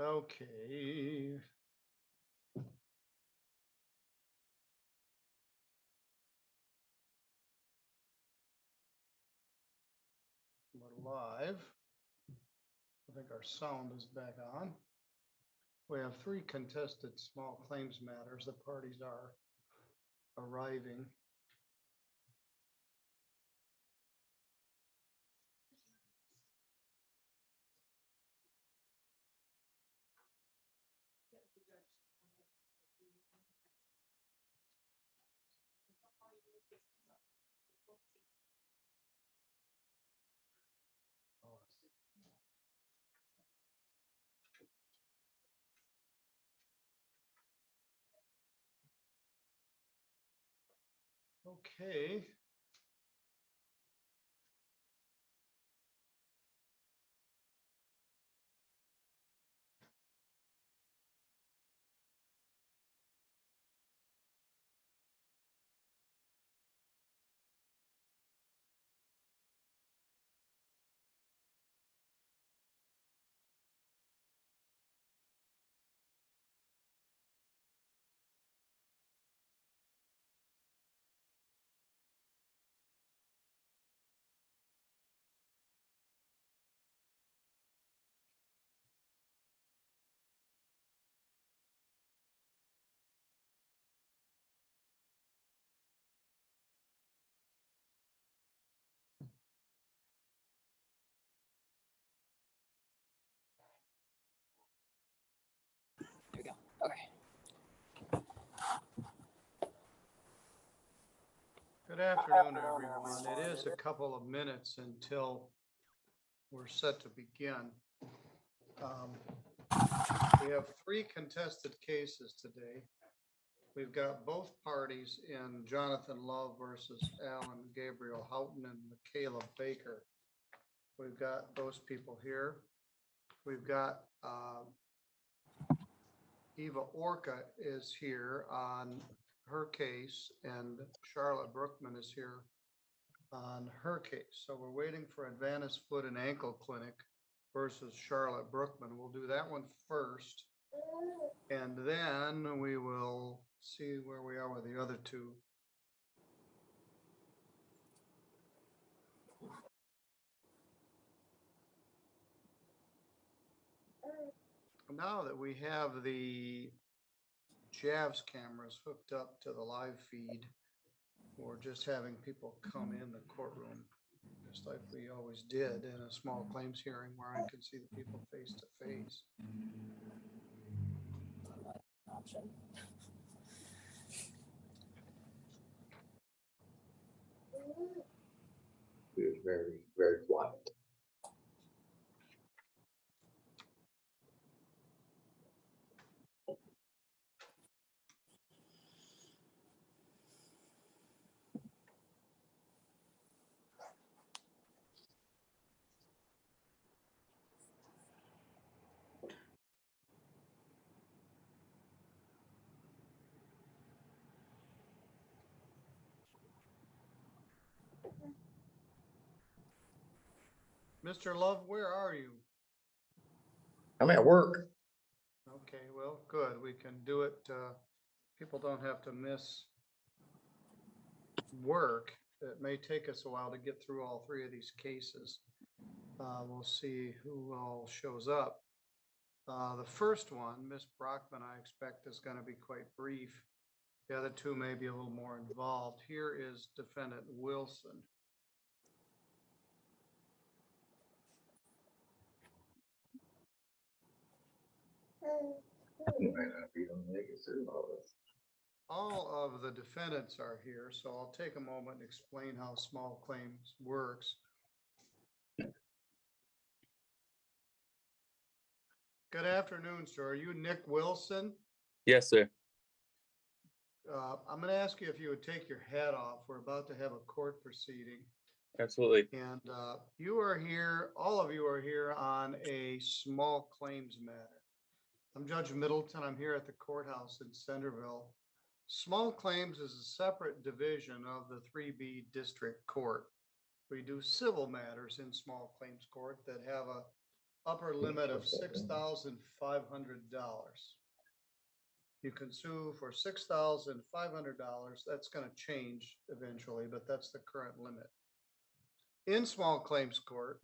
Okay. We're live. I think our sound is back on. We have 3 contested small claims matters. The parties are arriving. Okay. There we go. Okay. Good afternoon, everyone. It is a couple of minutes until we're set to begin. We have 3 contested cases today. We've got both parties in Jonathan Love versus Alan Gabriel Houghton and Michaela Baker. We've got those people here. We've got Eva Orca is here on her case, and Charlotte Brookman is here on her case. So we're waiting for Advantage Foot and Ankle Clinic versus Charlotte Brookman. We'll do that one first, and then we will see where we are with the other 2. Now that we have the Javs cameras hooked up to the live feed, we're just having people come in the courtroom, just like we always did in a small claims hearing where I could see the people face to face. Option. It was very, very quiet. Mr. Love, where are you? I'm at work. Okay, well, good. We can do it. People don't have to miss work. It may take us a while to get through all 3 of these cases. We'll see who all shows up. The first one, Miss Brockman, I expect is going to be quite brief. The other 2 may be a little more involved. Here is defendant Wilson. All of the defendants are here, so I'll take a moment and explain how small claims works. Good afternoon, sir. Are you Nick Wilson? Yes, sir. I'm going to ask you if you would take your hat off. We're about to have a court proceeding. Absolutely. And you are here, all of you are here on a small claims matter. I'm Judge Middleton. I'm here at the courthouse in Centerville. Small claims is a separate division of the 3B District Court. We do civil matters in small claims court that have a upper limit of $6,500. You can sue for $6,500. That's going to change eventually, but that's the current limit. In small claims court,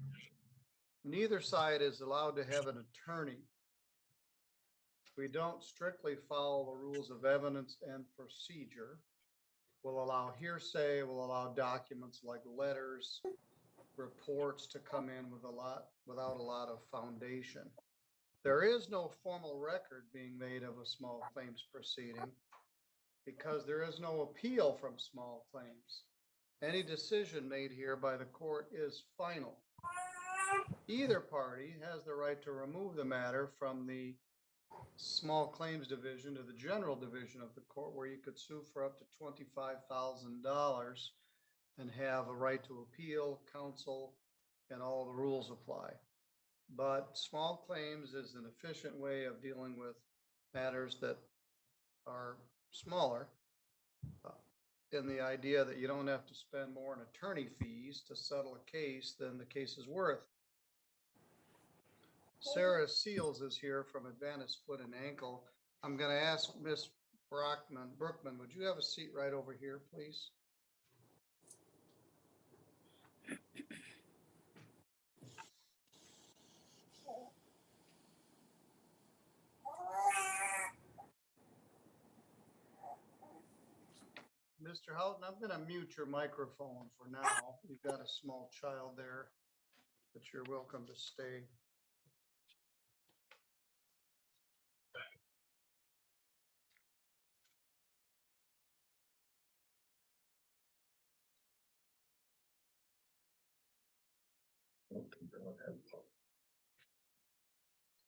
neither side is allowed to have an attorney. We don't strictly follow the rules of evidence and procedure. We'll allow hearsay, we'll allow documents like letters, reports to come in without a lot of foundation. There is no formal record being made of a small claims proceeding because there is no appeal from small claims. Any decision made here by the court is final. Either party has the right to remove the matter from the small claims division to the general division of the court, where you could sue for up to $25,000 and have a right to appeal, counsel, and all the rules apply. But small claims is an efficient way of dealing with matters that are smaller, in the idea that you don't have to spend more in attorney fees to settle a case than the case is worth. Sarah Seals is here from Advantage Foot and Ankle. I'm going to ask Miss Brookman, would you have a seat right over here, please? Mr. Houghton, I'm going to mute your microphone for now. You've got a small child there, but you're welcome to stay.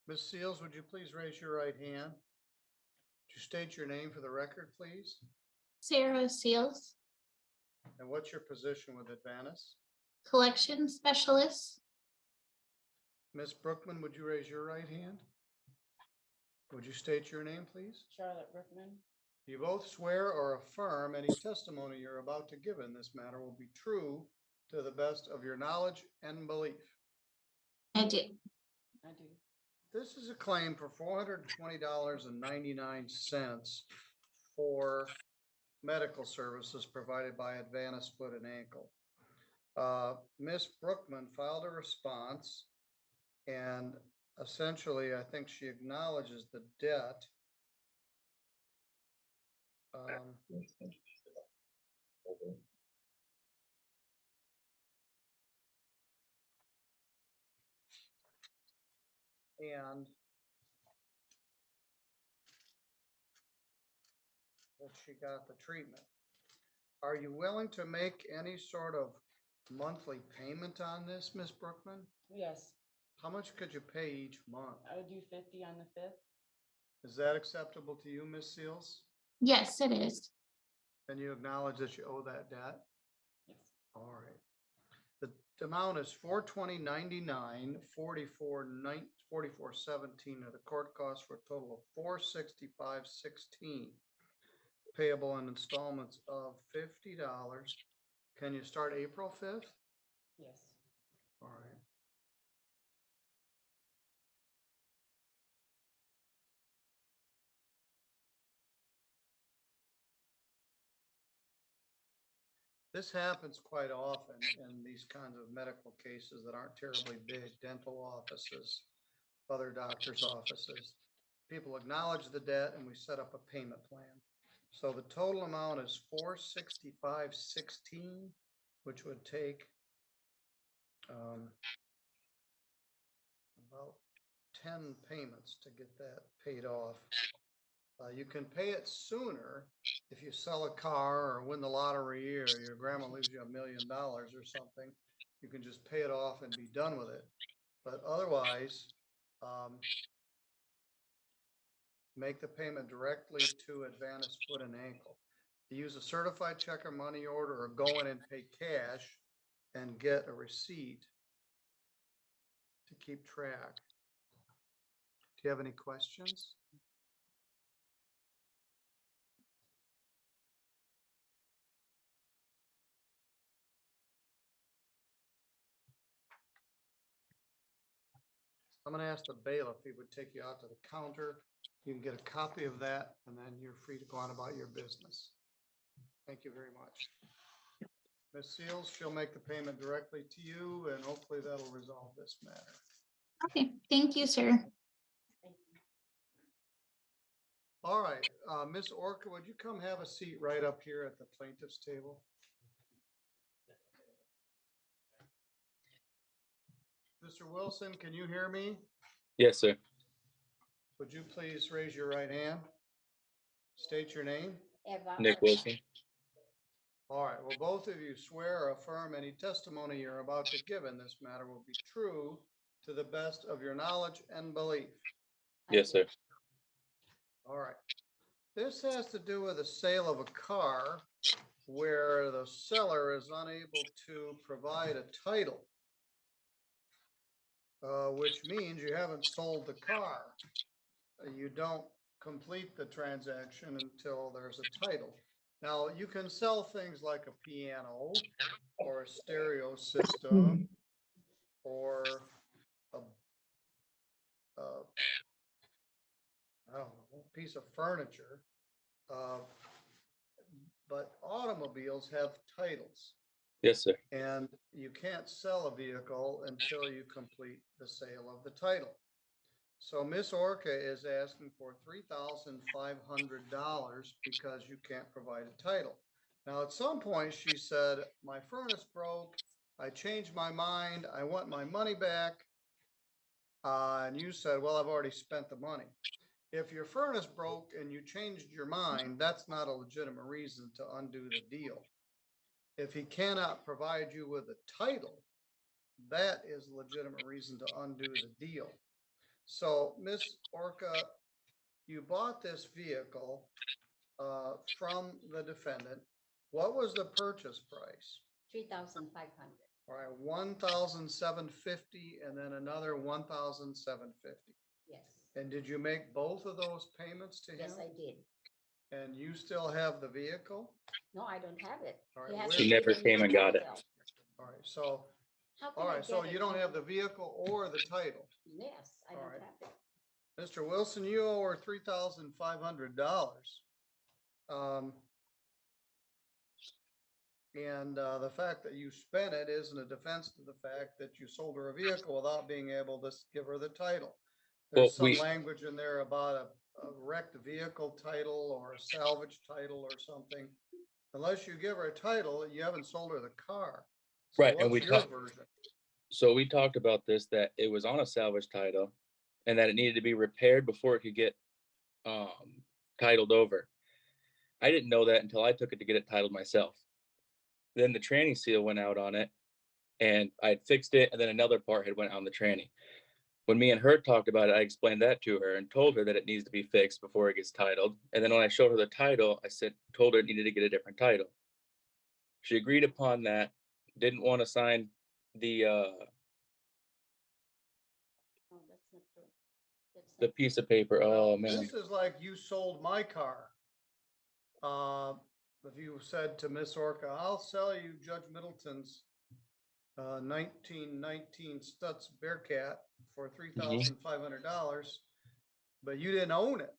Ms. Seals, would you please raise your right hand? Would you state your name for the record, please? Sarah Seals, And what's your position with Advantis? collection specialist. Ms. Brookman, would you raise your right hand? Would you state your name, please? Charlotte Brookman. You both swear or affirm any testimony you're about to give in this matter will be true to the best of your knowledge and belief. I do. I do. This is a claim for $420.99 for medical services provided by Advantage Foot and Ankle. Ms. Brookman filed a response, and essentially, I think she acknowledges the debt. And that she got the treatment. Are you willing to make any sort of monthly payment on this, Ms. Brookman? Yes, How much could you pay each month? I would do 50 on the 5th. Is that acceptable to you, Ms. Seals? Yes, it is. And you acknowledge that you owe that debt? Yes. All right. The amount is $420.99, $44.17 of the court costs for a total of $465.16. Payable in installments of $50. Can you start April 5th? Yes. All right. This happens quite often in these kinds of medical cases that aren't terribly big, dental offices, other doctors' offices. People acknowledge the debt and we set up a payment plan. So the total amount is $465.16, which would take about 10 payments to get that paid off. You can pay it sooner if you sell a car or win the lottery or your grandma leaves you $1 million or something. You can just pay it off and be done with it. But otherwise, make the payment directly to Advantage Foot and Ankle. Use a certified check or money order, or go in and pay cash and get a receipt to keep track. Do you have any questions? I'm gonna ask the bailiff if he would take you out to the counter. You can get a copy of that, and then you're free to go on about your business. Thank you very much. Ms. Seals, she'll make the payment directly to you, and hopefully that'll resolve this matter. Okay, thank you, sir. Thank you. All right, Ms. Orca, would you come have a seat right up here at the plaintiff's table? Mr. Wilson, can you hear me? Yes, sir. Would you please raise your right hand? State your name. Eva. Nick Wilson. All right, well, both of you swear or affirm any testimony you're about to give in this matter will be true to the best of your knowledge and belief. Yes, sir. All right. This has to do with the sale of a car where the seller is unable to provide a title, which means you haven't sold the car. You don't complete the transaction until there's a title. Now, you can sell things like a piano or a stereo system or a I don't know, piece of furniture. But automobiles have titles, Yes, sir. and you can't sell a vehicle until you complete the sale of the title. So Miss Orca is asking for $3,500 because you can't provide a title. Now, at some point, she said, my furnace broke, I changed my mind, I want my money back. And you said, well, I've already spent the money. If your furnace broke and you changed your mind, that's not a legitimate reason to undo the deal. If he cannot provide you with a title, that is a legitimate reason to undo the deal. So, Miss Orca, you bought this vehicle from the defendant. What was the purchase price? 3,500. All right, 1,750 and then another 1,750. Yes. And did you make both of those payments to him? Yes, I did. And you still have the vehicle? No, I don't have it. All He right, has where- to He never give me came and got it. himself. All right, so, How can all I right, so get you it? don't have the vehicle or the title. Yes, I All don't right. have it. Mr. Wilson, you owe her $3,500. And the fact that you spent it isn't a defense to the fact that you sold her a vehicle without being able to give her the title. Well, There's some we- language in there about a wrecked vehicle title or a salvage title or something. Unless you give her a title, you haven't sold her the car. So Right, and what's we your talked- version? So we talked about this, that it was on a salvage title and that it needed to be repaired before it could get titled over. I didn't know that until I took it to get it titled myself. Then the tranny seal went out on it and I had fixed it, and then another part had went on the tranny. When me and her talked about it, I explained that to her and told her that it needs to be fixed before it gets titled. And then when I showed her the title, I told her it needed to get a different title. She agreed upon that, didn't want to sign the No, that's not true. That's the not piece true. of paper. Oh Well, man. this is like you sold my car. If you said to Miss Orca, I'll sell you Judge Middleton's 1919 Stutz Bearcat for $3,500, but you didn't own it.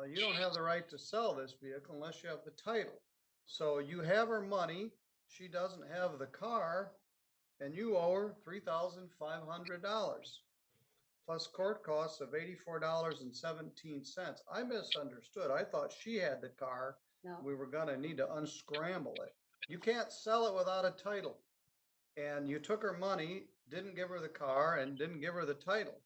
You don't have the right to sell this vehicle unless you have the title. So you have her money, she doesn't have the car, and you owe her $3,500 plus court costs of $84.17. I misunderstood. I thought she had the car. No, We were gonna need to unscramble it. You can't sell it without a title. And you took her money, didn't give her the car, and didn't give her the title.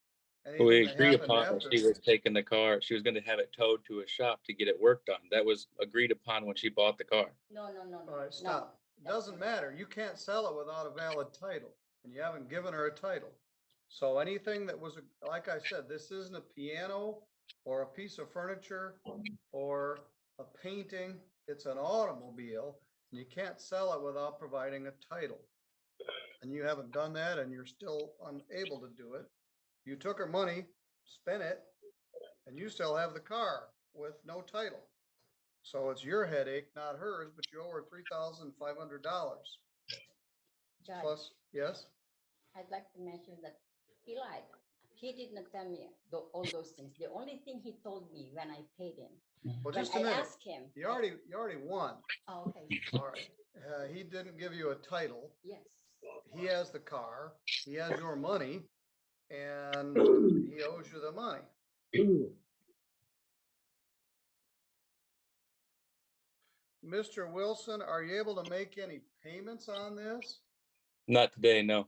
Anything We that agreed happened upon that after- she was taking the car. She was going to have it towed to a shop to get it worked on. That was agreed upon when she bought the car. no. All right, stop. Doesn't matter. You can't sell it without a valid title, and you haven't given her a title. So anything that was, like I said, this isn't a piano or a piece of furniture or a painting. It's an automobile, and you can't sell it without providing a title. And you haven't done that, and you're still unable to do it. You took her money, spent it, and you still have the car with no title. So it's your headache, not hers, but you owe her $3,500 Judge, plus, yes? I'd like to mention that he lied. he did not tell me all those things. The only thing he told me when I paid him, Well, when just a I minute. asked him. You already won. Oh, okay, All right. He didn't give you a title. yes. He has the car. He has your money, and he owes you the money. Mr. Wilson, are you able to make any payments on this? Not today, no.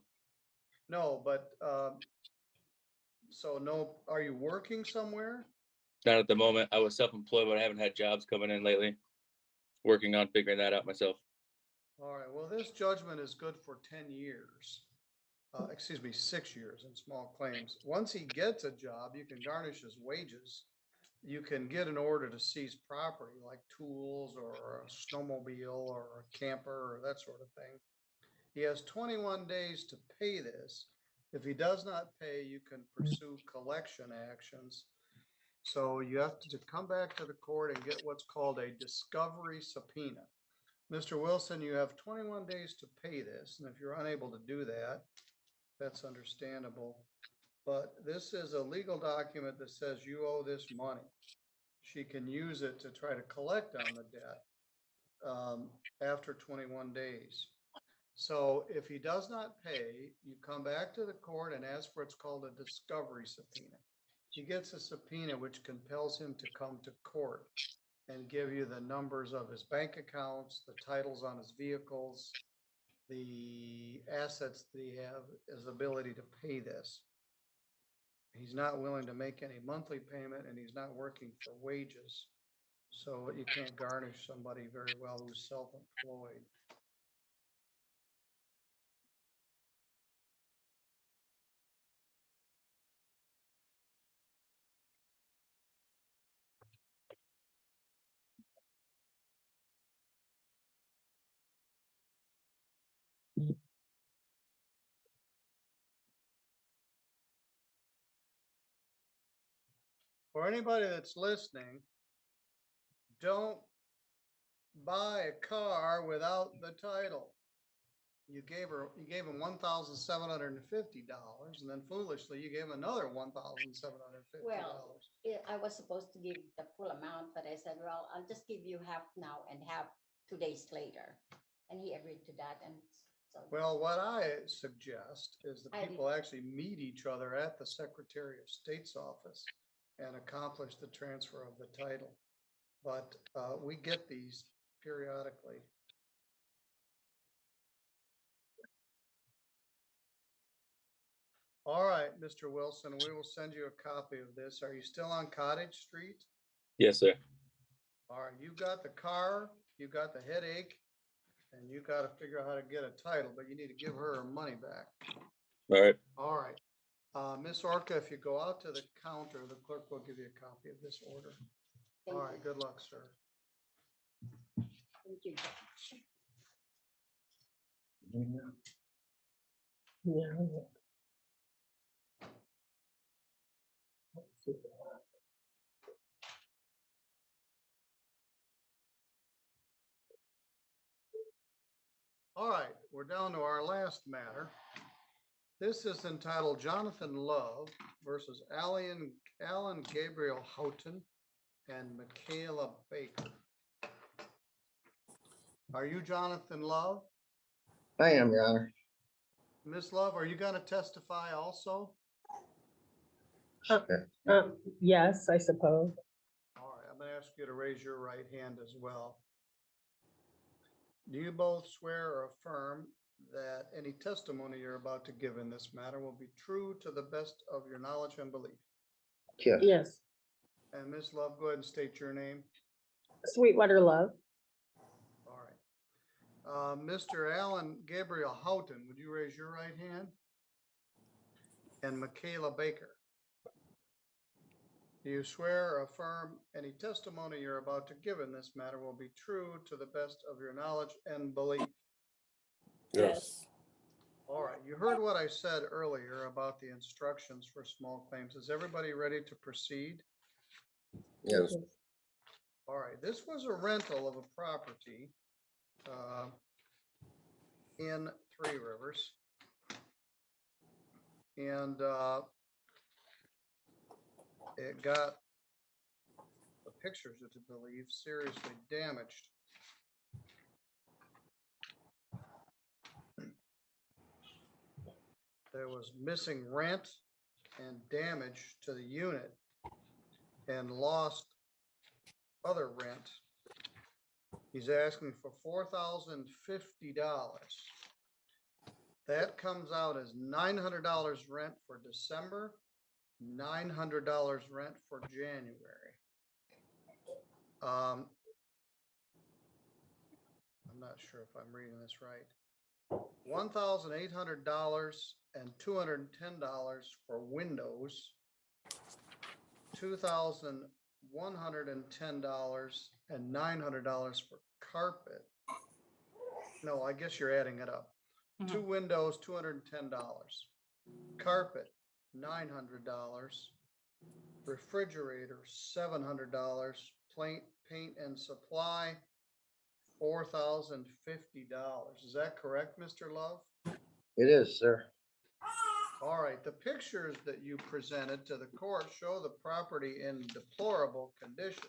No, but, so no, are you working somewhere? Not at the moment. I was self-employed, but I haven't had jobs coming in lately. Working on figuring that out myself. All right, well, this judgment is good for 10 years. 6 years in small claims. Once he gets a job, you can garnish his wages. You can get an order to seize property like tools or a snowmobile or a camper or that sort of thing. He has 21 days to pay this. If he does not pay, you can pursue collection actions. So you have to come back to the court and get what's called a discovery subpoena. Mr. Wilson, you have 21 days to pay this, and if you're unable to do that, that's understandable. But this is a legal document that says you owe this money. She can use it to try to collect on the debt after 21 days. So if he does not pay, you come back to the court and ask for what's called a discovery subpoena. He gets a subpoena which compels him to come to court and give you the numbers of his bank accounts, the titles on his vehicles, the assets that he have, his ability to pay this. He's not willing to make any monthly payment and he's not working for wages. So you can't garnish somebody very well who's self-employed. For anybody that's listening, don't buy a car without the title. You gave him $1,750, and then foolishly you gave him another $1,750. Well, I was supposed to give the full amount, but I said, well, I'll just give you half now and half 2 days later. And he agreed to that. And so. Well, what I suggest is that I people actually meet each other at the Secretary of State's office and accomplish the transfer of the title. But we get these periodically. All right, Mr. Wilson, we will send you a copy of this. Are you still on Cottage Street? Yes, sir. All right, you got the car, you got the headache, and you got to figure out how to get a title, but you need to give her her money back. All right. All right. Miss Orca, if you go out to the counter, the clerk will give you a copy of this order. Thank All right, you. good luck, sir. Thank you, Judge. All right, we're down to our last matter. This is entitled Jonathan Love versus Alan Gabriel Houghton and Michaela Baker. Are you Jonathan Love? I am, Your Honor. Miss Love, are you going to testify also? Yes, I suppose. All right, I'm going to ask you to raise your right hand as well. Do you both swear or affirm that any testimony you're about to give in this matter will be true to the best of your knowledge and belief? Yes. Yes. And Miss Love, go ahead and state your name. Sweetwater Love. All right. Mr. Alan Gabriel Houghton, would you raise your right hand? And Michaela Baker. Do you swear or affirm any testimony you're about to give in this matter will be true to the best of your knowledge and belief? Yes. All right, you heard what I said earlier about the instructions for small claims. Is everybody ready to proceed? Yes. All right, this was a rental of a property in Three Rivers. And it got, the pictures are to believe, seriously damaged. There was missing rent and damage to the unit and lost other rent. He's asking for $4,050. That comes out as $900 rent for December, $900 rent for January. I'm not sure if I'm reading this right. $1,800 and $210 for windows, $2,110 and $900 for carpet. No, I guess you're adding it up. Two windows, $210. Carpet, $900. Refrigerator, $700. Paint and supply, $4,050. Is that correct, Mr. Love? It is, sir. All right, the pictures that you presented to the court show the property in deplorable condition.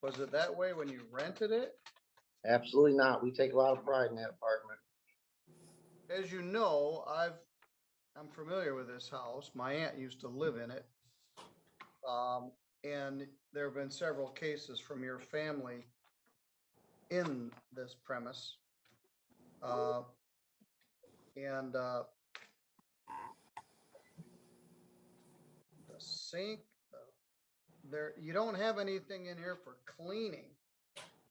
Was it that way when you rented it? Absolutely not. We take a lot of pride in that apartment. As you know, I'm familiar with this house. My aunt used to live in it. And there have been several cases from your family in this premise. The sink, there, you don't have anything in here for cleaning.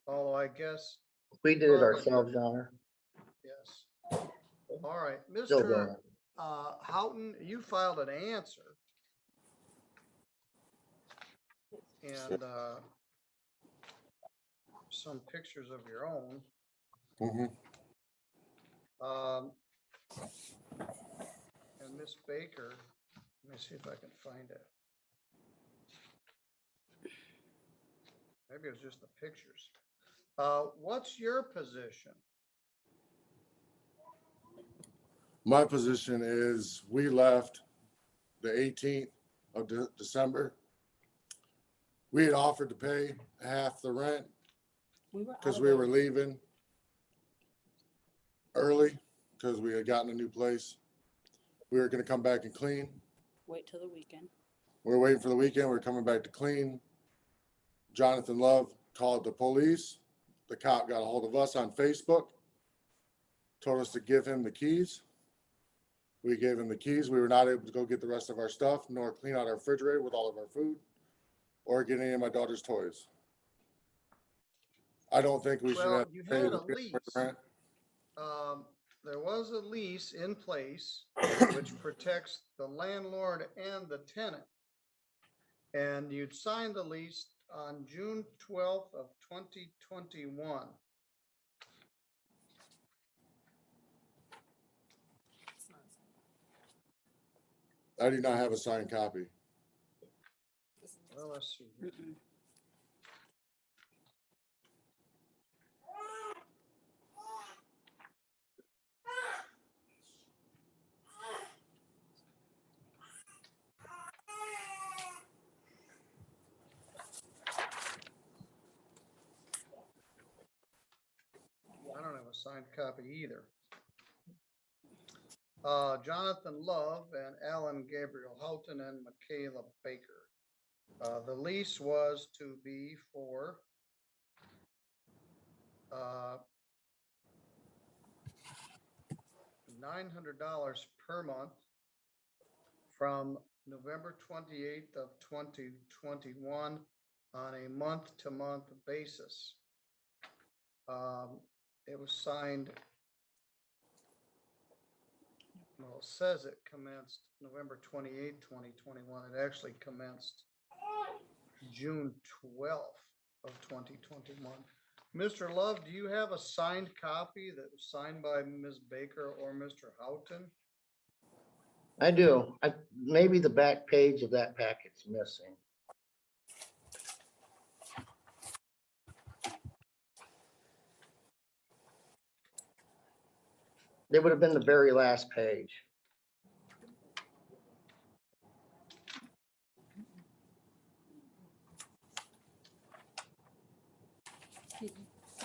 Although I guess, We did it ourselves, Your Honor. yes. All right, Still Mr. doing it. Houghton, you filed an answer. And some pictures of your own. And Miss Baker, let me see if I can find it. Maybe it was just the pictures. What's your position? My position is we left the 18th of December. We had offered to pay half the rent because we were leaving early because we had gotten a new place. We were going to come back and clean. Wait till the weekend. We were waiting for the weekend. We were coming back to clean. Jonathan Love called the police. The cop got a hold of us on Facebook, told us to give him the keys. We gave him the keys. We were not able to go get the rest of our stuff, nor clean out our refrigerator with all of our food, or get any of my daughter's toys. I don't think we should Well, have you to pay had the a lease. rent. There was a lease in place which protects the landlord and the tenant. And you'd signed the lease on June 12th of 2021. I do not have a signed copy. Well, let's see here. I don't have a signed copy either. Jonathan Love and Alan Gabriel Houghton and Michaela Baker. The lease was to be for $900 per month from November 28th of 2021 on a month-to-month basis. It was signed, well, it says it commenced November 28th, 2021. It actually commenced June 12th of 2021. Mr. Love, do you have a signed copy that was signed by Ms. Baker or Mr. Houghton? I do. Maybe the back page of that packet's missing. It would have been the very last page.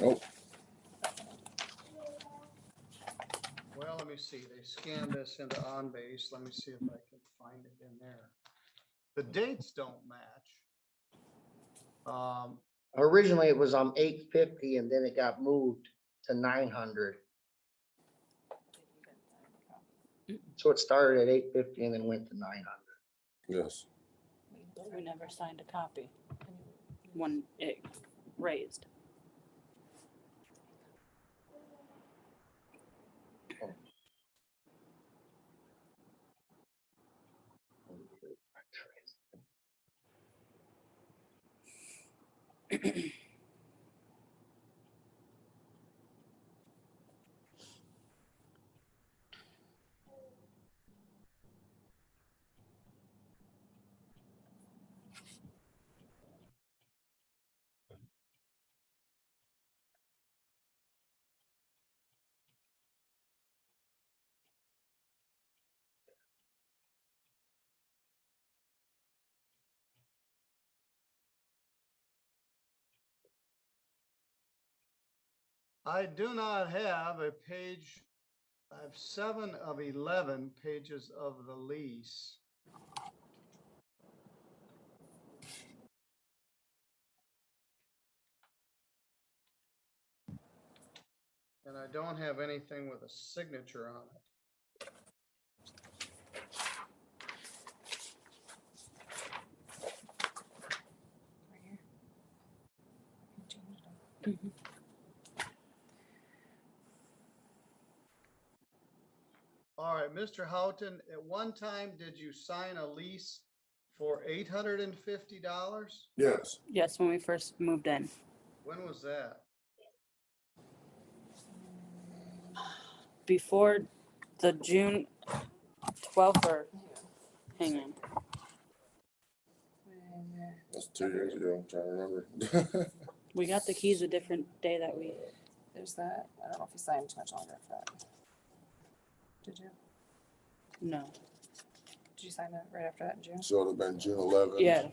Nope. Well, let me see. They scanned this into OnBase. Let me see if I can find it in there. The dates don't match. Originally, it was 850 and then it got moved to 900. So it started at 850 and then went to 900. Yes. We never signed a copy when it raised. I do not have a page. I have 7 of 11 pages of the lease. And I don't have anything with a signature on it. All right, Mr. Houghton, at one time, did you sign a lease for $850? Yes. Yes, when we first moved in. When was that? Before the June 12th or, hang on. That's 2 years ago. I'm trying to remember. We got the keys a different day that we, There's that. I don't know if you signed too much longer after that. Did you? no. Did you sign that right after that in June? So it'd have been June 11th. Yeah.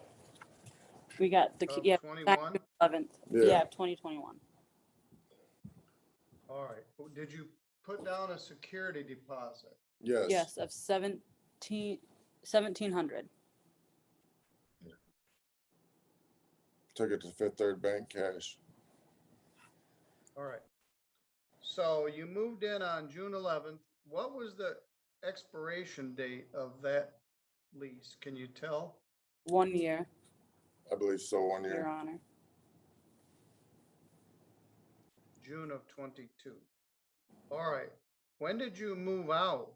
We got the, Of yeah, 21? 11th. Yeah. Yeah, 2021. All right. Did you put down a security deposit? Yes. Yes, of 1,700. Took it to Fifth Third Bank cash. All right. So you moved in on June 11th. What was the expiration date of that lease? Can you tell? 1 year, I believe so, 1 Your year. Honor. June of 22. All right. When did you move out?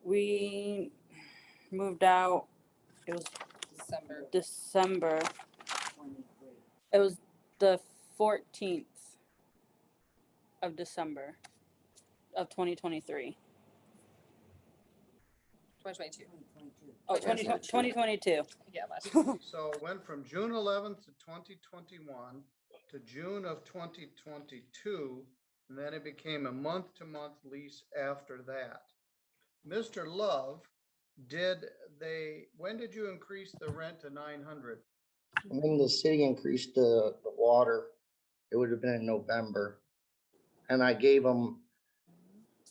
We moved out, it was December. It was the 14th of December of 2023. 2022. Oh, 2022. Yeah, last year. So it went from June 11th to 2021 to June of 2022, and then it became a month-to-month lease after that. Mr. Love, when did you increase the rent to 900? When the city increased the water, it would have been in November. And I gave them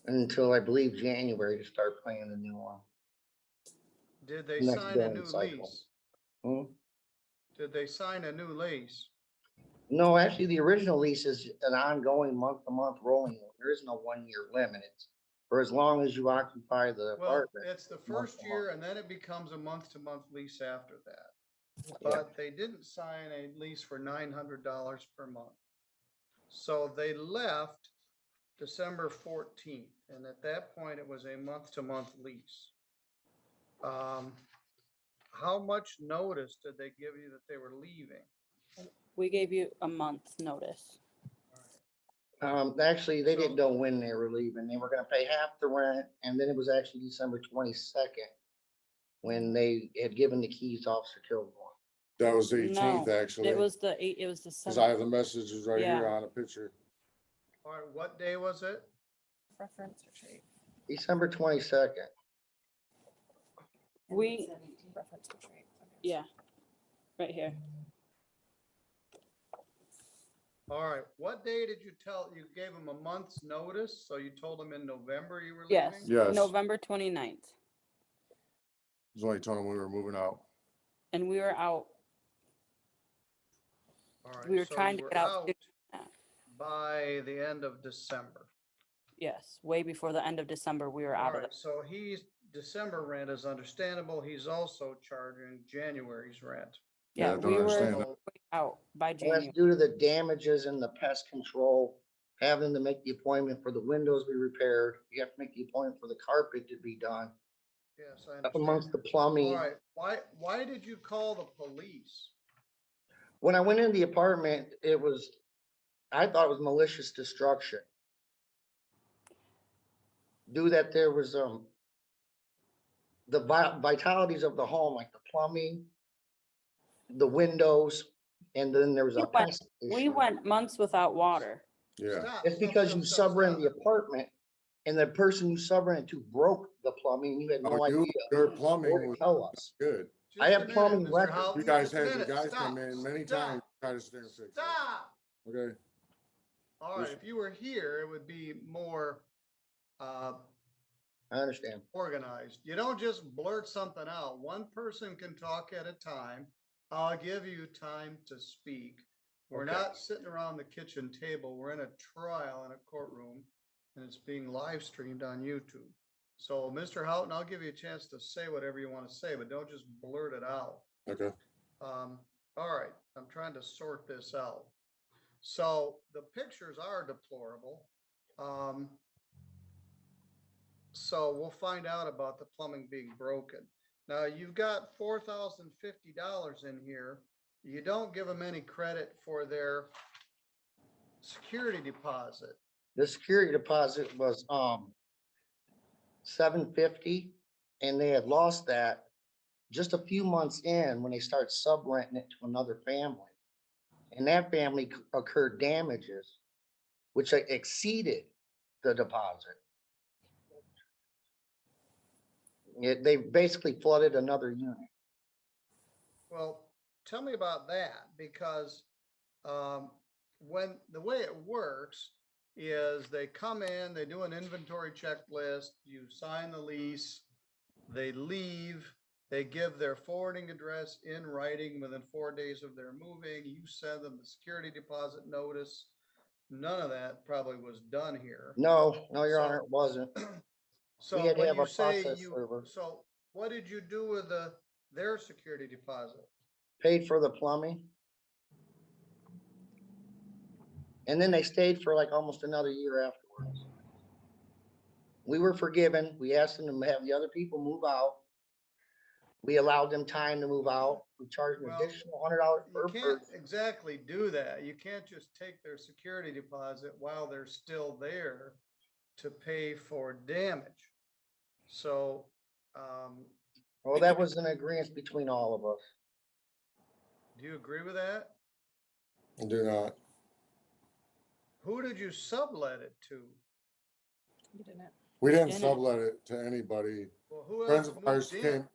until I believe January to start paying the new one. Did they Next sign a billing new cycle. lease? Hmm? Did they sign a new lease? No, actually, the original lease is an ongoing month-to-month rolling. There is no 1 year limit. It's for as long as you occupy the Well, apartment. it's the month first to year month. and then it becomes a month-to-month lease after that. Yeah. But they didn't sign a lease for $900 per month. So they left December 14th, and at that point, it was a month-to-month lease. How much notice did they give you that they were leaving? We gave you a month's notice. Actually, they So- didn't know when they were leaving. They were gonna pay half the rent, and then it was actually December 22nd when they had given the keys to Officer Kilgore. That was the 18th, No, actually. It was the 'Cause I have 7th. the messages right here Yeah. on a picture. All right, what day was it? Reference retreat. December 22nd. We, Reference retreat. Okay. yeah, right here. All right, what day did you you gave him a month's notice? So you told him in November you were Yes. leaving? Yes. November 29th. There's only told him we were moving out. And we were out, All right, we were so trying you to were get out. out by the end of December. Yes, way before the end of December, we were All out of right, it. so December rent is understandable. He's also charging January's rent. Yeah, I Yeah, don't we were understand that. out by Well, that's January. due to the damages and the pest control, having to make the appointment for the windows be repaired. You have to make the appointment for the carpet to be done. Yes, I Up amongst understand. the All plumbing. right, why did you call the police? When I went in the apartment, I thought it was malicious destruction. Due that there was, the vitalities of the home, like the plumbing, the windows, and then there was a pest We issue. went months without water. Yeah, Stop. It's stop, because stop, you stop, subrent stop. the apartment and the person you subrent to broke the plumbing. You had no oh, idea. your Or plumbing was tell us. good. I Just have a minute, plumbing Mr. records. Houghton, You guys just a had your minute. guys Stop, come in many stop, times, try to steer and fix it. Stop. Okay, All right, if you were here, it would be more I understand. organized. You don't just blurt something out. One person can talk at a time. I'll give you time to speak. We're Okay. not sitting around the kitchen table. We're in a trial in a courtroom and it's being live streamed on YouTube. So, Mr. Houghton, I'll give you a chance to say whatever you want to say, but don't just blurt it out. okay. All right, I'm trying to sort this out. So the pictures are deplorable. So we'll find out about the plumbing being broken. Now you've got $4,050 in here. You don't give them any credit for their security deposit. The security deposit was, $750, and they had lost that just a few months in when they started subrenting it to another family. And that family occurred damages, which exceeded the deposit. They basically flooded another unit. Well, tell me about that because when the way it works is they come in, they do an inventory checklist, you sign the lease, they leave, they give their forwarding address in writing within 4 days of their moving, you send them the security deposit notice. None of that probably was done here. No, Your So- Honor, it wasn't. So had to when have you a say process server. so what did you do with their security deposit? Paid for the plumbing. And then they stayed for like almost another year afterwards. We were forgiven. We asked them to have the other people move out. We allowed them time to move out. We charged an Well, additional $100 You per can't person. exactly do that. You can't just take their security deposit while they're still there to pay for damage. So, Well, that was an agreement between all of us. do you agree with that? I do not. Who did you sublet it to? You didn't. We didn't Didn't. sublet it to anybody. Well, who Friends else of ours moved in? came,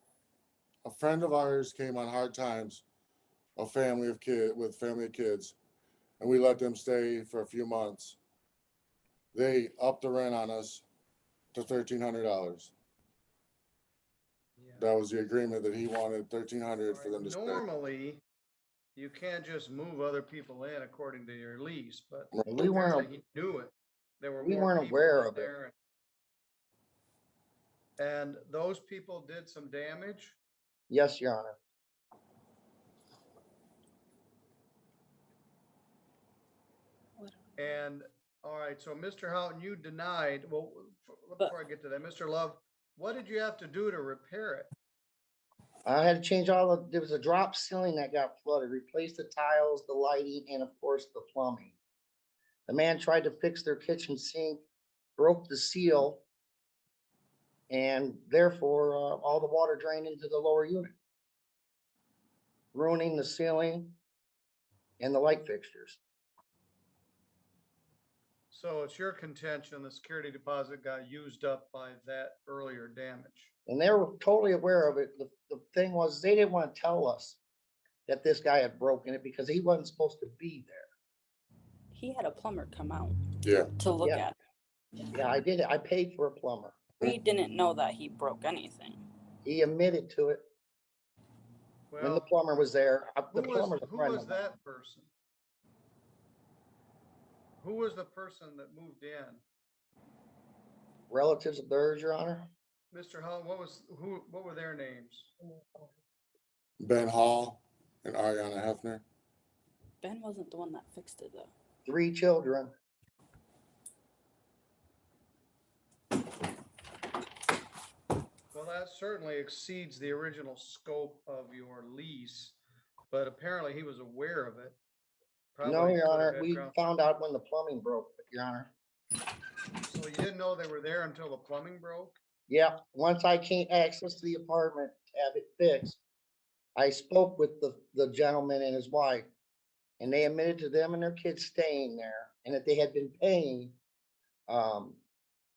a friend of ours came on hard times, a family of kids, and we let them stay for a few months. They upped the rent on us to $1,300. Yeah. That was the agreement that he wanted, $1,300 for them to stay. Normally, you can't just move other people in according to your lease, but We weren't, apparently he knew it. There were we more weren't people aware in of it. there. And those people did some damage. Yes, Your Honor. And, all right, so Mr. Houghton, you denied, well, But- before I get to that, Mr. Love, what did you have to do to repair it? I had to change there was a drop ceiling that got flooded, replace the tiles, the lighting, and of course the plumbing. The man tried to fix their kitchen sink, broke the seal, and therefore, all the water drained into the lower unit, ruining the ceiling and the light fixtures. So it's your contention the security deposit got used up by that earlier damage. And they were totally aware of it. The thing was, they didn't want to tell us that this guy had broken it because he wasn't supposed to be there. he had a plumber come out Yeah. to look Yeah. at it. Yeah, I did it. I paid for a plumber. We didn't know that he broke anything. He admitted to it when the Well, plumber was there. The who was, plumber's a who friend was of mine. that person? Who was the person that moved in? Relatives of theirs, Your Honor. Mr. Hull, what were their names? Ben Hall and Ariana Hefner. Ben wasn't the one that fixed it though. 3 children. Well, that certainly exceeds the original scope of your lease, but apparently he was aware of it. No, Probably Your could have Honor, had we ground- found out when the plumbing broke, Your Honor. So you didn't know they were there until the plumbing broke? Yeah, once I can't access the apartment to have it fixed, I spoke with the gentleman and his wife, and they admitted to them and their kids staying there, and that they had been paying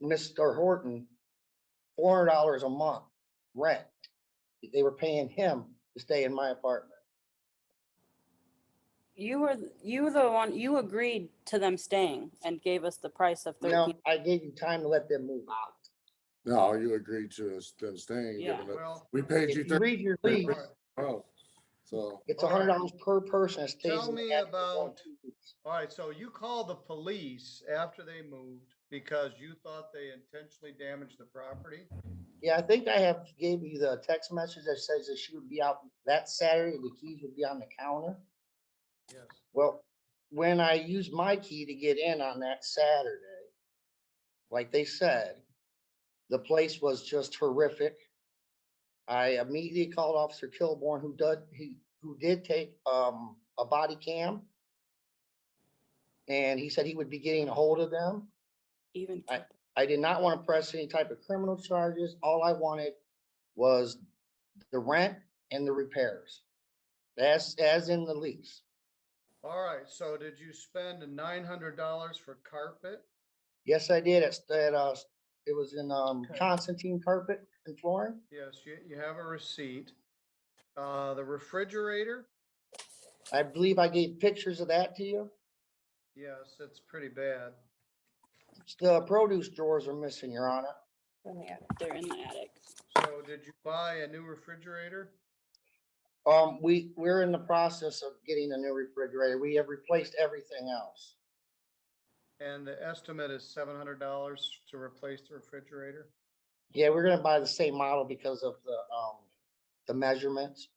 Mr. Horton $400 a month rent. They were paying him to stay in my apartment. You agreed to them staying and gave us the price of No, 13. I gave you time to let them move out. No, you agreed to us them staying, Yeah. given that Well, we paid If you you read your lease, Oh, so it's All right. $100 per person. It stays Tell in the me attic for about- 2 weeks. all right, so you called the police after they moved because you thought they intentionally damaged the property? Yeah, I think I have gave you the text message that says that she would be out that Saturday, the keys would be on the counter. Yes. Well, when I used my key to get in on that Saturday, like they said, the place was just horrific. I immediately called Officer Kilborn, who did take a body cam. And he said he would be getting a hold of them. Even I did not want to press any type of criminal charges. All I wanted was the rent and the repairs. As in the lease. All right, so did you spend $900 for carpet? Yes, I did. It was in Constantine Carpet and Flooring. Yes, you have a receipt. The refrigerator? I believe I gave pictures of that to you. Yes, it's pretty bad. The produce drawers are missing, Your Honor. they're in the attic. So did you buy a new refrigerator? We're in the process of getting a new refrigerator. We have replaced everything else. And the estimate is $700 to replace the refrigerator? Yeah, we're gonna buy the same model because of the measurements.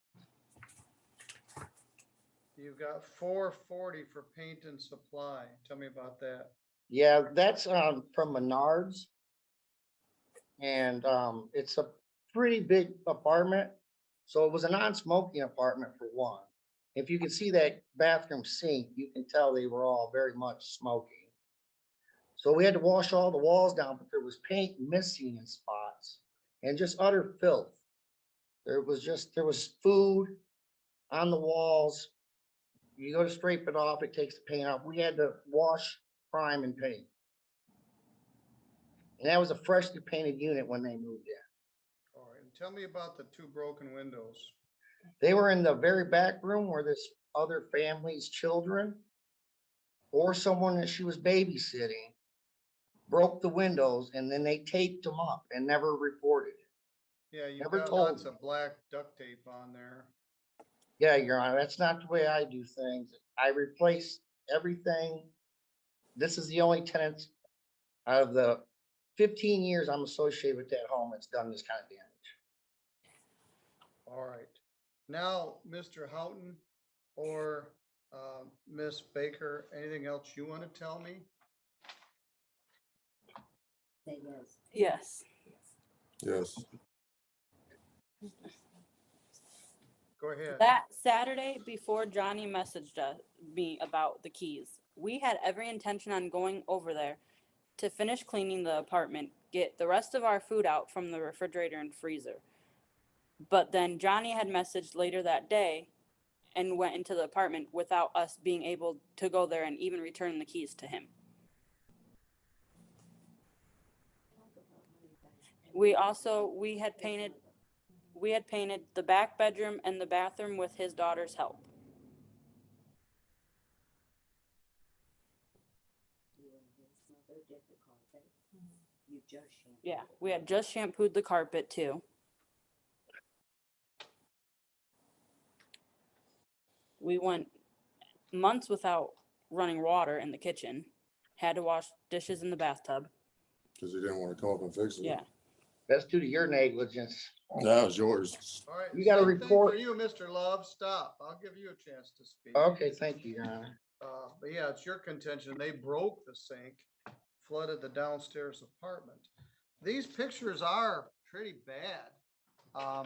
You've got $440 for paint and supply. Tell me about that. Yeah, that's from Menards. And it's a pretty big apartment. So it was a non-smoking apartment for one. If you can see that bathroom sink, you can tell they were all very much smoking. So we had to wash all the walls down, but there was paint missing in spots and just utter filth. There was food on the walls. You go to scrape it off, it takes the paint off. We had to wash, prime, and paint. And that was a freshly painted unit when they moved in. All right, and tell me about the 2 broken windows. They were in the very back room where this other family's children or someone that she was babysitting broke the windows, and then they taped them up and never reported it. Yeah, you've Never got told lots me. of black duct tape on there. Yeah, Your Honor, that's not the way I do things. I replace everything. This is the only tenant out of the 15 years I'm associated with that home that's done this kind of damage. All right. Now, Mr. Houghton or Miss Baker, anything else you want to tell me? Say yes. Yes. yes. Go ahead. That Saturday before Johnny messaged me about the keys, we had every intention on going over there to finish cleaning the apartment, get the rest of our food out from the refrigerator and freezer. But then Johnny had messaged later that day and went into the apartment without us being able to go there and even return the keys to him. We had painted the back bedroom and the bathroom with his daughter's help. Yeah, we had just shampooed the carpet too. We went months without running water in the kitchen. Had to wash dishes in the bathtub. Cause he didn't wanna come up and fix it. Yeah. That's due to your negligence. That was yours. All right. You got a same thing report? For you, Mr. Love, stop. I'll give you a chance to speak. Okay, thank you, Your Honor. But yeah, it's your contention. They broke the sink, flooded the downstairs apartment. These pictures are pretty bad. I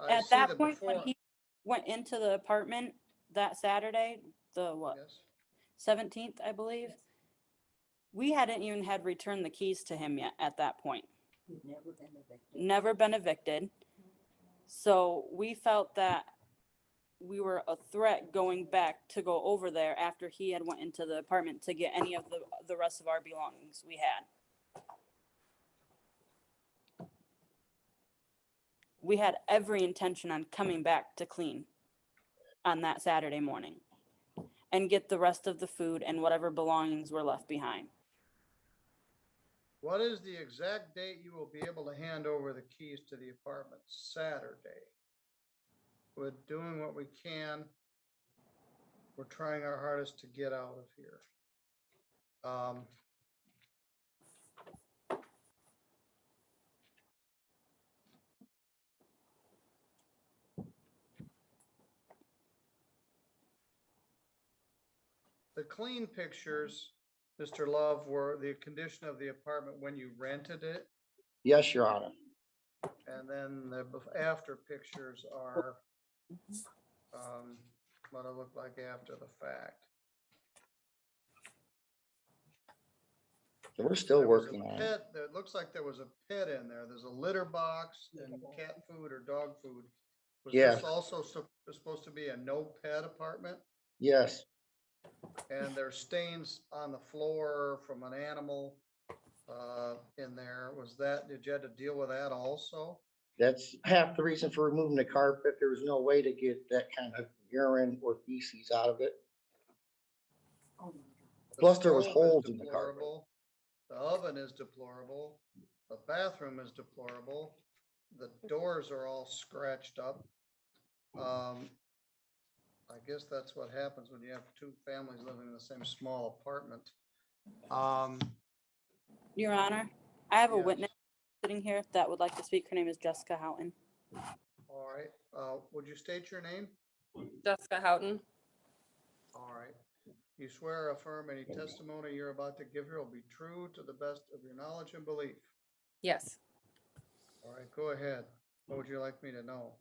At see that the point, when before- he went into the apartment that Saturday, the what, Yes. 17th, I believe, we hadn't even had returned the keys to him yet at that point. Never been evicted. So we felt that we were a threat going back to go over there after he had went into the apartment to get any of the rest of our belongings we had. We had every intention on coming back to clean on that Saturday morning and get the rest of the food and whatever belongings were left behind. What is the exact date you will be able to hand over the keys to the apartment? Saturday. We're doing what we can. We're trying our hardest to get out of here. The clean pictures, Mr. Love, were the condition of the apartment when you rented it. Yes, Your Honor. And then the after pictures are what it looked like after the fact. We're still There was a working on it. pet, there looks like there was a pet in there. There's a litter box and cat food or dog food. Was Yes. this also supposed to be a no pet apartment? Yes, And there's stains on the floor from an animal in there. Was that, did you have to deal with that also? that's half the reason for removing the carpet. There was no way to get that kind of urine or feces out of it. The Plus, there was stove is holes in the carpet. deplorable. The oven is deplorable. The bathroom is deplorable. The doors are all scratched up. I guess that's what happens when you have two families living in the same small apartment. Your Honor, I have a Yes. witness sitting here that would like to speak. Her name is Jessica Houghton. All right, would you state your name? Jessica Houghton. All right. You swear or affirm any testimony you're about to give here will be true to the best of your knowledge and belief. Yes. All right, go ahead. What would you like me to know?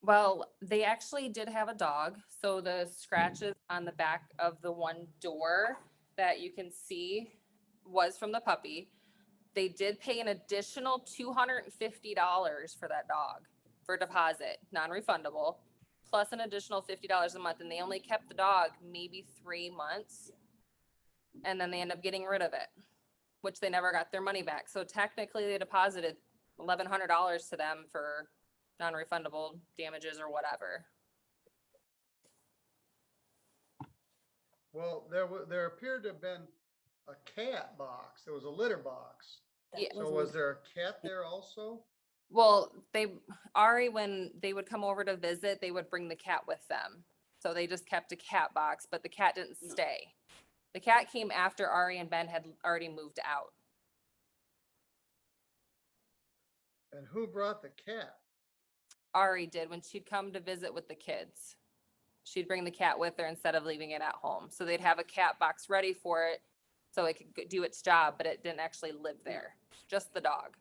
Well, they actually did have a dog. So the scratches on the back of the one door that you can see was from the puppy. They did pay an additional $250 for that dog for deposit, non-refundable, plus an additional $50 a month. And they only kept the dog maybe 3 months. And then they end up getting rid of it, which they never got their money back. So technically they deposited $1,100 to them for non-refundable damages or whatever. Well, there appeared to have been a cat box. There was a litter box. Yeah. So was there a cat there also? Well, Ari, when they would come over to visit, they would bring the cat with them. So they just kept a cat box, but the cat didn't stay. The cat came after Ari and Ben had already moved out. And who brought the cat? Ari did when she'd come to visit with the kids. She'd bring the cat with her instead of leaving it at home. So they'd have a cat box ready for it so it could do its job, but it didn't actually live there, just the dog.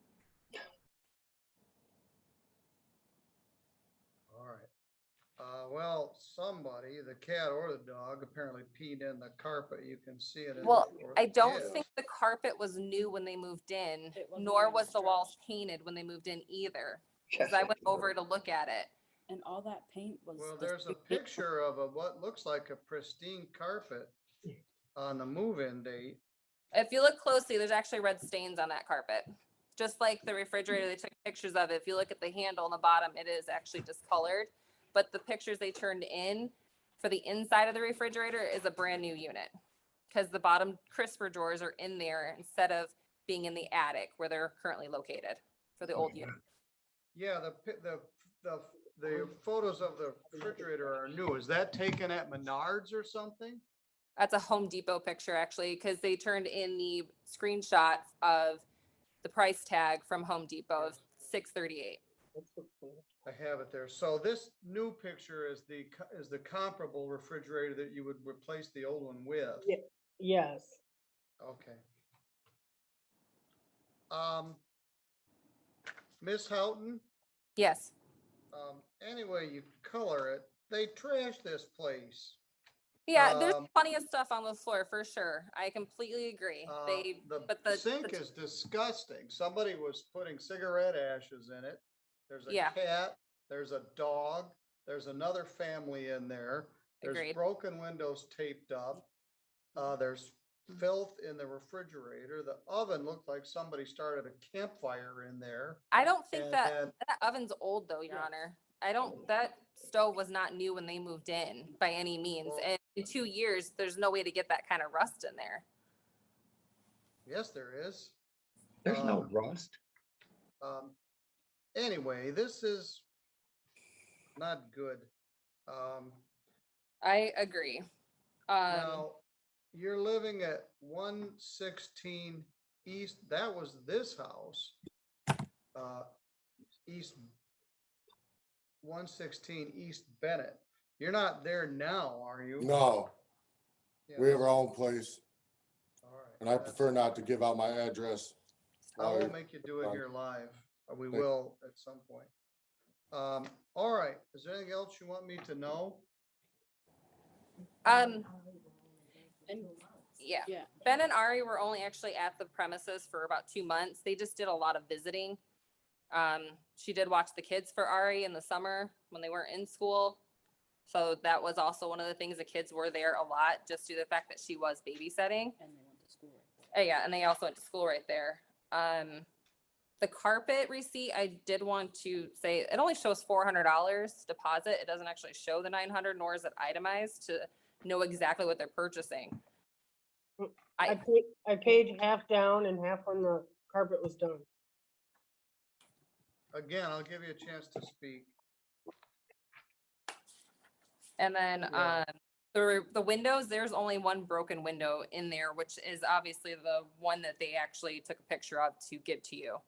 All right. Well, somebody, the cat or the dog, apparently peed in the carpet. You can see it. Well, I don't Yeah. think the carpet was new when they moved in, It wasn't nor even was the walls stretched. painted when they moved in either. Because I went over to look at it. And all that paint was. Well, the there's a same paint. picture of what looks like a pristine carpet on the move-in date. If you look closely, there's actually red stains on that carpet. Just like the refrigerator, they took pictures of it. If you look at the handle on the bottom, it is actually discolored. But the pictures they turned in for the inside of the refrigerator is a brand new unit. because the bottom crisper drawers are in there instead of being in the attic where they're currently located for the old unit. Yeah, the photos of the refrigerator are new. Is that taken at Menards or something? That's a Home Depot picture actually, because they turned in the screenshots of the price tag from Home Depot of $638. I have it there. So this new picture is the comparable refrigerator that you would replace the old one with. Yes. Okay. Miss Houghton, Yes. any way you color it, they trash this place. Yeah, there's Um, plenty of stuff on the floor for sure. I completely agree. The sink is disgusting. Somebody was putting cigarette ashes in it. There's a Yeah. cat, there's a dog, there's another family in there. There's Agreed. broken windows taped up. There's filth in the refrigerator. The oven looked like somebody started a campfire in there. I don't think And that then- that oven's old though, Your Honor. That stove was not new when they moved in by any means. Well- And in 2 years, there's no way to get that kind of rust in there. Yes, there is. There's no Um, rust. Anyway, this is not good. I agree. Now, you're living at 116 East, that was this house. East 116 East Bennett. You're not there now, are you? No, Yeah, we have our own place, all right. and I prefer not to give out my address. I while won't you're- make you do it here live. We Okay. will at some point. All right. Is there anything else you want me to know? And Yeah. yeah, Ben and Ari were only actually at the premises for about 2 months. They just did a lot of visiting. She did watch the kids for Ari in the summer when they weren't in school. So that was also one of the things, the kids were there a lot just due to the fact that she was babysitting. and they went to school. Yeah, and they also went to school right there. The carpet receipt, I did want to say, it only shows $400 deposit. It doesn't actually show the 900, nor is it itemized to know exactly what they're purchasing. I paid half down and half when the carpet was done. Again, I'll give you a chance to speak. And then Yeah. the windows, there's only one broken window in there, which is obviously the one that they actually took a picture of to give to you.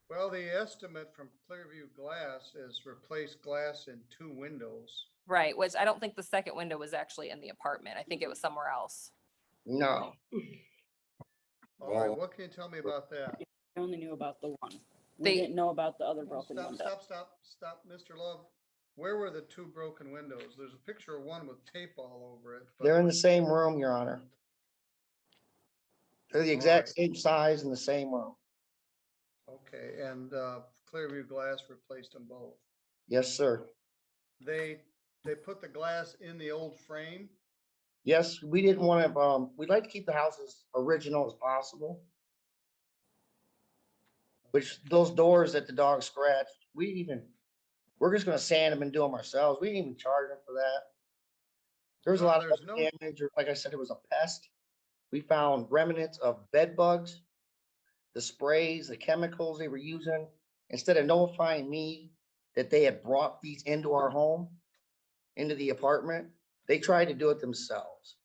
Well, the estimate from Clearview Glass is replace glass in 2 windows. Right, which I don't think the second window was actually in the apartment. I think it was somewhere else. No. All right, Well- what can you tell me about that? I only knew about the one. We They- didn't know about the other broken Stop, window. stop, Mr. Love. Where were the 2 broken windows? There's a picture of one with tape all over it. but- They're in the same room, Your Honor. They're the exact Alright. same size in the same room. Okay, and Clearview Glass replaced them both. Yes, sir. They put the glass in the old frame. Yes, we didn't want to, we'd like to keep the house as original as possible. Which those doors that the dog scratched, we're just gonna sand them and do them ourselves. We didn't even charge them for that. There was a Well, lot of there's no- damage, or like I said, it was a pest. We found remnants of bed bugs, the sprays, the chemicals they were using. Instead of notifying me that they had brought these into our home, into the apartment, they tried to do it themselves.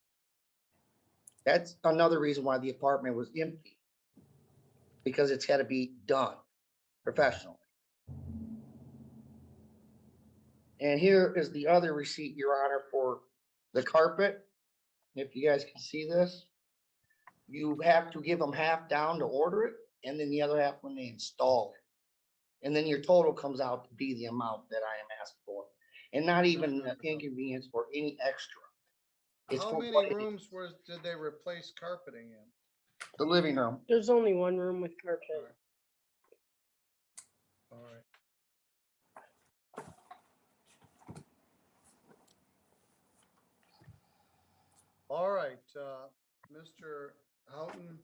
That's another reason why the apartment was empty. Because it's gotta be done professionally. And here is the other receipt, Your Honor, for the carpet. If you guys can see this, you have to give them half down to order it, and then the other half when they install it. And then your total comes out to be the amount that I am asked for, and not even the inconvenience or any extra. It's How for many what it is. rooms did they replace carpeting in? The living room. There's only one room with carpet. All right. All right, Mr. Houghton.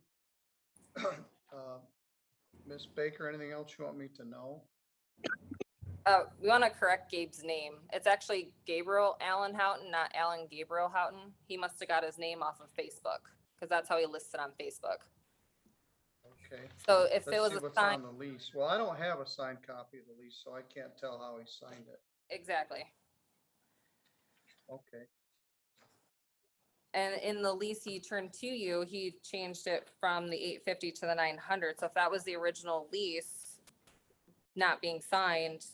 Ms. Baker, anything else you want me to know? We want to correct Gabe's name. It's actually Gabriel Allen Houghton, not Alan Gabriel Houghton. He must have got his name off of Facebook because that's how he listed on Facebook. Okay. So if it Let's was see a what's sign, on the lease. Well, I don't have a signed copy of the lease, so I can't tell how he signed it. exactly. Okay. And in the lease he turned to you, he changed it from the 850 to the 900. So if that was the original lease not being signed,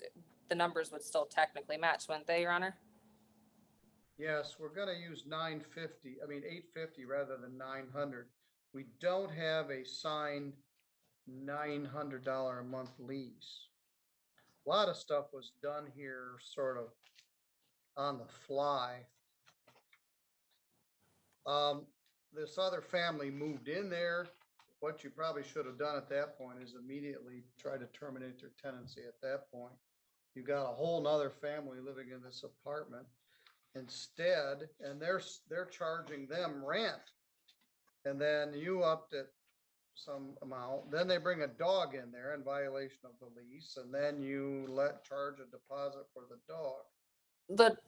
the numbers would still technically match, wouldn't they, Your Honor? Yes, we're gonna use 850 rather than 900. We don't have a signed $900 a month lease. A lot of stuff was done here sort of on the fly. This other family moved in there. What you probably should have done at that point is immediately try to terminate their tenancy at that point. You got a whole nother family living in this apartment instead, and they're charging them rent. And then you upped it some amount, then they bring a dog in there in violation of the lease, and then you charge a deposit for the dog.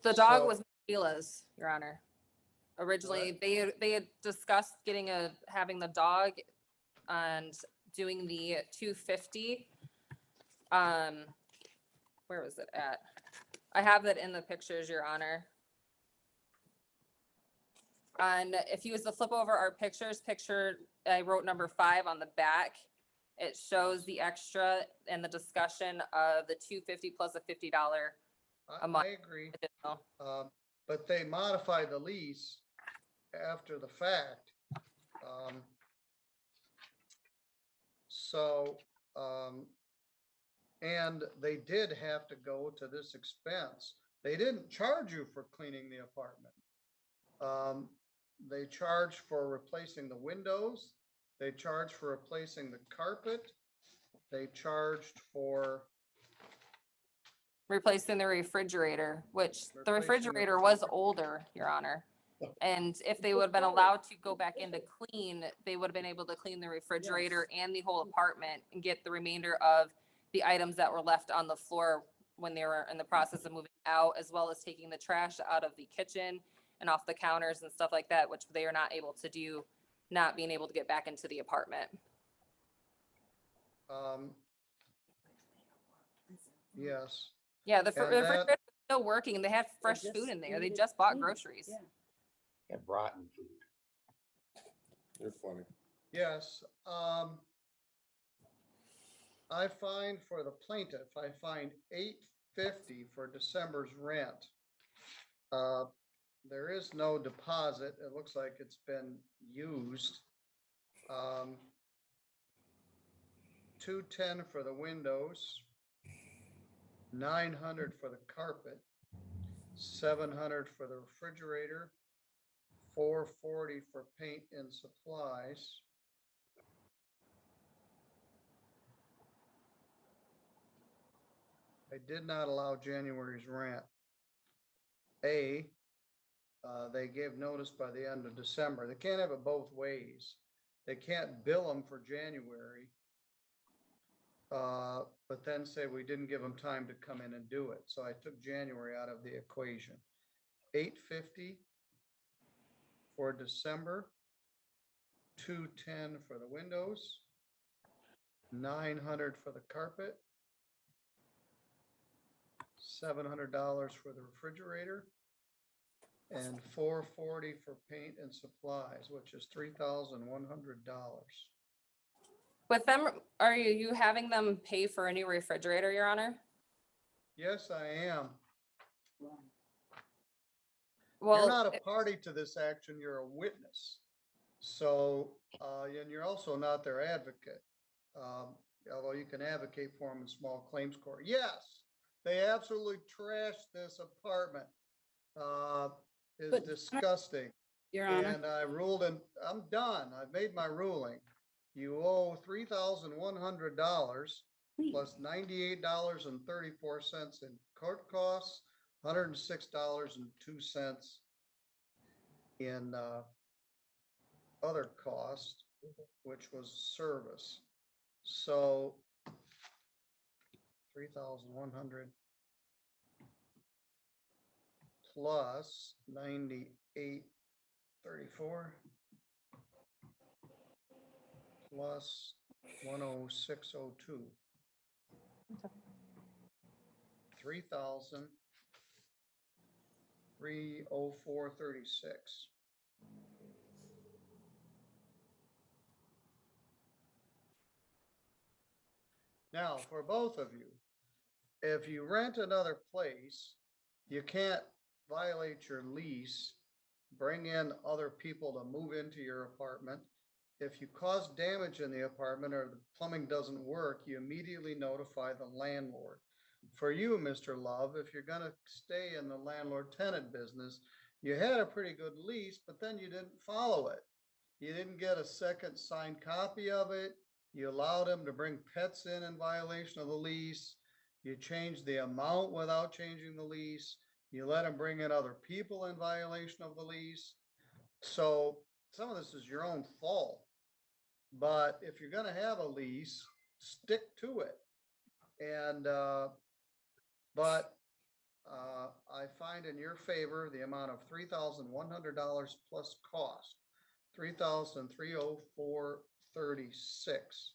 The dog So- was Mila's, Your Honor. Originally, they had discussed having the dog and doing the 250. Where was it at? I have that in the pictures, Your Honor. And if you was to flip over our pictures, I wrote number 5 on the back. It shows the extra and the discussion of the 250 plus a $50 a month. I agree. additional. But they modified the lease after the fact. And they did have to go to this expense. They didn't charge you for cleaning the apartment. They charged for replacing the windows. They charged for replacing the carpet. They charged for Replacing the refrigerator, which the Replacing the refrigerator was older, Your Honor. And if they would have been allowed to go back in to clean, they would have been able to clean the refrigerator and the whole apartment and get the remainder of the items that were left on the floor when they were in the process of moving out, as well as taking the trash out of the kitchen and off the counters and stuff like that, which they are not able to do, not being able to get back into the apartment. yes. Yeah, the And refrigerator that- was still working and they had fresh food in there. They just bought groceries. And rotten food. You're funny. Yes, I find for the plaintiff, I find $850 for December's rent. There is no deposit. It looks like it's been used. $210 for the windows, $900 for the carpet, $700 for the refrigerator, $440 for paint and supplies. I did not allow January's rent. They gave notice by the end of December. They can't have it both ways. They can't bill them for January, but then say we didn't give them time to come in and do it. So I took January out of the equation. $850 for December, $210 for the windows, $900 for the carpet, $700 for the refrigerator, and $440 for paint and supplies, which is $3,100. With them, are you having them pay for a new refrigerator, Your Honor? Yes, I am. Well, You're not a party to this action, you're a witness. So, and you're also not their advocate. Although you can advocate for them in small claims court. Yes, they absolutely trashed this apartment. It's But- disgusting. Your Honor, And I ruled, and I'm done. I've made my ruling. You owe $3,100 plus $98.34 in court costs, $106.02 in other costs, which was service. So 3,100 plus 98.34 plus 106.02. 3,304.36. Now, for both of you, if you rent another place, you can't violate your lease, bring in other people to move into your apartment. If you cause damage in the apartment or the plumbing doesn't work, you immediately notify the landlord. For you, Mr. Love, if you're gonna stay in the landlord tenant business, you had a pretty good lease, but then you didn't follow it. You didn't get a second signed copy of it. You allowed them to bring pets in violation of the lease. You changed the amount without changing the lease. You let them bring in other people in violation of the lease. So some of this is your own fault. But if you're gonna have a lease, stick to it. And, I find in your favor the amount of $3,100 plus cost, 3,304.36.